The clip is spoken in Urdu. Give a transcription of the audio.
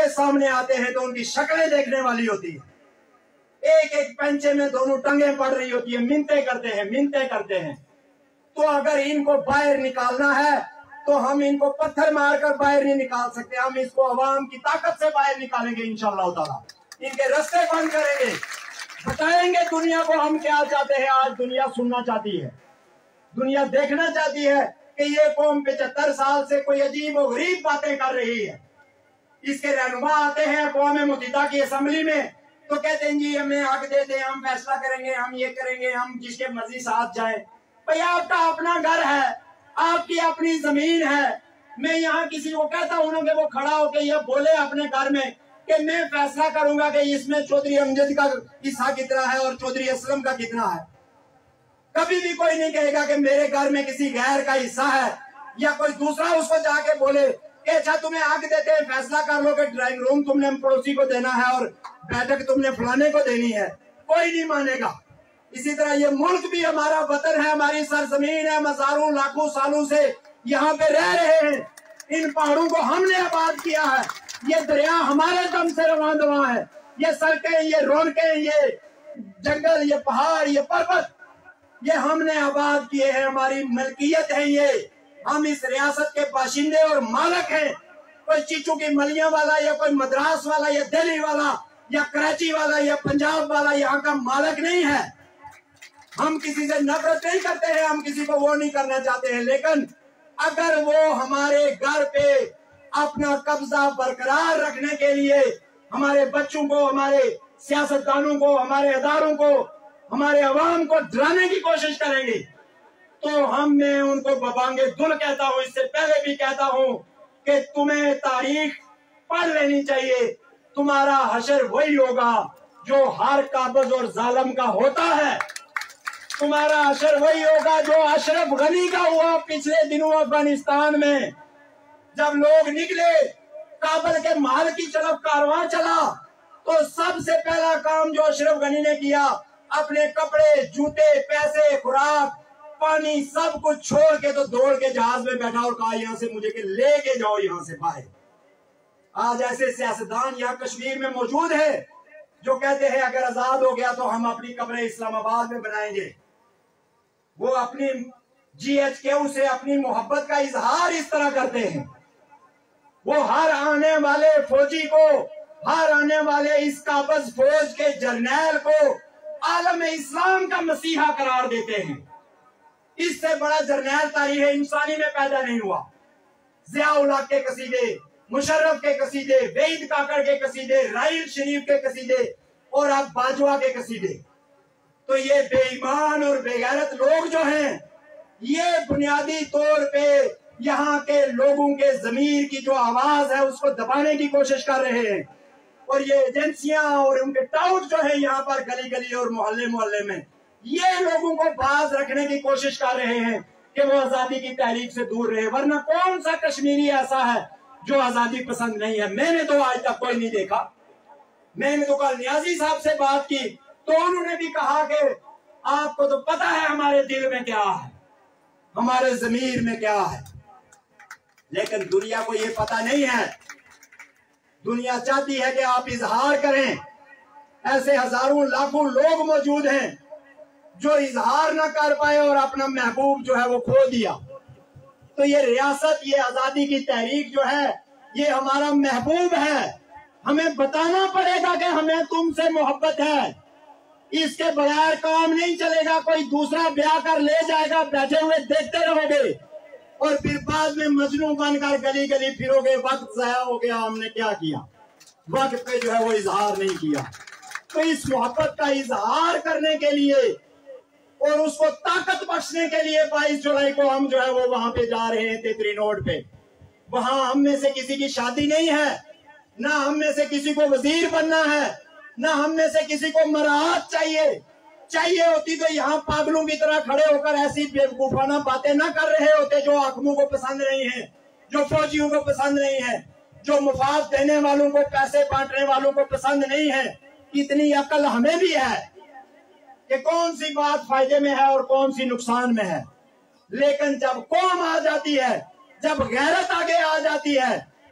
کے سامنے آتے ہیں تو ان کی شکلیں دیکھنے والی ہوتی ہے، ایک ایک پنچے میں دونوں ٹنگیں پڑ رہی ہوتی ہیں، منتیں کرتے ہیں۔ تو اگر ان کو باہر نکالنا ہے تو ہم ان کو پتھر مار کر باہر نہیں نکال سکتے، ہم اس کو عوام کی طاقت سے باہر نکالیں گے انشاءاللہ تعالی، ان کے رستے بند کریں گے، بتائیں گے دنیا کو ہم کیا چاہتے ہیں۔ آج دنیا سننا چاہتی ہے، دنیا دیکھنا چاہتی ہے کہ یہ قوم 75 سال سے کوئی عجیب و غریب باتیں کر رہی ہے۔ اس کے رہنما آتے ہیں اقوام متحدہ کی اسمبلی میں تو کہتے ہیں جی ہمیں حق دے دیں، ہم فیصلہ کریں گے، ہم یہ کریں گے، ہم جس کے مرضی ساتھ جائیں۔ بھئی آپ کا اپنا گھر ہے، آپ کی اپنی زمین ہے، میں یہاں کسی کو کہتا ہوں نا کہ وہ کھڑا ہو کے یہ بولے اپنے گھر میں کہ میں فیصلہ کروں گا کہ اس میں چودھری امجد کا حصہ کتنا ہے اور چودھری اسلم کا کتنا ہے، کبھی بھی کوئی نہیں کہے گا کہ میرے گھر میں کسی غیر کا حصہ ہے، یا کوئی دوسرا اس کو جا کے بولے کہ اچھا تمہیں حق دیتے ہیں، فیصلہ کر لو کہ ڈرائنگ روم تم نے پڑوسی کو دینا ہے اور بیٹھک تم نے فلانے کو دینی ہے، کوئی نہیں مانے گا۔ اسی طرح یہ ملک بھی ہمارا وطن ہے، ہماری سرزمین ہے، ہم ہزاروں لاکھوں سالوں سے یہاں پہ رہ رہے ہیں، ان پہاڑوں کو ہم نے آباد کیا ہے، یہ دریا ہمارے دم سے رواں دواں ہے، یہ سڑکیں، یہ رونقیں، یہ جنگل، یہ پہاڑ، یہ پربت، یہ ہم نے آباد کیے ہیں، ہماری ملکیت ہے یہ، ہم اس ریاست کے باشندے اور مالک ہیں۔ کوئی چیچو کی ملیاں والا یا کوئی مدراس والا یا دہلی والا یا کراچی والا یا پنجاب والا یہاں کا مالک نہیں ہے۔ ہم کسی سے نفرت نہیں کرتے ہیں، ہم کسی کو وہ نہیں کرنا چاہتے ہیں، لیکن اگر وہ ہمارے گھر پہ اپنا قبضہ برقرار رکھنے کے لیے ہمارے بچوں کو، ہمارے سیاستدانوں کو، ہمارے اداروں کو، ہمارے عوام کو ڈرانے کی کوشش کریں گے تو میں ان کو ببانگے دل کہتا ہوں، اس سے پہلے بھی کہتا ہوں کہ تمہیں تاریخ پڑھ لینی چاہیے، تمہارا حشر وہی ہوگا جو ہر قابض اور ظالم کا ہوتا ہے، تمہارا حشر وہی ہوگا جو اشرف غنی کا ہوا پچھلے دنوں افغانستان میں، جب لوگ نکلے کابل کے محل کی طرف کارواں چلا تو سب سے پہلا کام جو اشرف غنی نے کیا، اپنے کپڑے، جوتے، پیسے، خوراک، پانی سب کچھ چھوڑ کے تو دوڑ کے جہاز میں بیٹھا اور کہا یہاں سے مجھے کہ لے کے جاؤ یہاں سے باہر۔ آج ایسے سیاستدان یہاں کشمیر میں موجود ہیں جو کہتے ہیں اگر آزاد ہو گیا تو ہم اپنی قبریں اسلام آباد میں بنائیں گے، وہ اپنی GHQ سے اپنی محبت کا اظہار اس طرح کرتے ہیں، وہ ہر آنے والے فوجی کو، ہر آنے والے اس قابض فوج کے جرنیل کو عالم اسلام کا مسیحا قرار دیتے ہیں۔ اس سے بڑا جرنیل تاریخ انسانی میں پیدا نہیں ہوا۔ ضیاء الحق کے قصیدے، مشرف کے قصیدے، وحید کاکڑ کے قصیدے، راحیل شریف کے قصیدے اور اب باجوہ کے قصیدے، تو یہ بے ایمان اور بے غیرت لوگ جو ہیں یہ بنیادی طور پہ یہاں کے لوگوں کے ضمیر کی جو آواز ہے اس کو دبانے کی کوشش کر رہے ہیں، اور یہ ایجنسیاں اور ان کے ٹاؤٹ جو ہیں یہاں پر گلی گلی اور محلے محلے میں یہ لوگوں کو باز رکھنے کی کوشش کر رہے ہیں کہ وہ آزادی کی تحریک سے دور رہے، ورنہ کون سا کشمیری ایسا ہے جو آزادی پسند نہیں ہے؟ میں نے تو آج تک کوئی نہیں دیکھا۔ میں نے تو کل نیازی صاحب سے بات کی تو انہوں نے بھی کہا کہ آپ کو تو پتا ہے ہمارے دل میں کیا ہے، ہمارے ضمیر میں کیا ہے، لیکن دنیا کو یہ پتا نہیں ہے۔ دنیا چاہتی ہے کہ آپ اظہار کریں، ایسے ہزاروں لاکھوں لوگ موجود ہیں جو اظہار نہ کر پائے اور اپنا محبوب جو ہے وہ کھو دیا۔ تو یہ ریاست، یہ آزادی کی تحریک جو ہے یہ ہمارا محبوب ہے، ہمیں بتانا پڑے گا کہ ہمیں تم سے محبت ہے، اس کے بغیر کام نہیں چلے گا۔ کوئی دوسرا بیاہ کر لے جائے گا، بیٹھے ہوئے دیکھتے رہو گے اور پھر بعد میں مجنوں بن کر گلی گلی پھرو گے، وقت ضائع ہو گیا، ہم نے کیا کیا، وقت پہ جو ہے وہ اظہار نہیں کیا۔ تو اس محبت کا اظہار کرنے کے لیے اور اس کو طاقت بخشنے کے لیے 22 جولائی کو ہم جو ہے وہ وہاں پہ جا رہے ہیں تیتری روڈ پہ۔ وہاں ہم میں سے کسی کی شادی نہیں ہے، نہ ہم میں سے کسی کو وزیر بننا ہے، نہ ہم میں سے کسی کو مراعات چاہیے ہوتی تو یہاں پاگلوں کی طرح کھڑے ہو کر ایسی بیوقوفانہ باتیں نہ کر رہے ہوتے جو حاکموں کو پسند نہیں ہیں، جو فوجیوں کو پسند نہیں ہے، جو مفاد دینے والوں کو، پیسے بانٹنے والوں کو پسند نہیں ہے۔ اتنی عقل ہمیں بھی ہے کہ کون سی بات فائدے میں ہے اور کون سی نقصان میں ہے، لیکن جب قوم آ جاتی ہے، جب غیرت آگے آ جاتی ہے،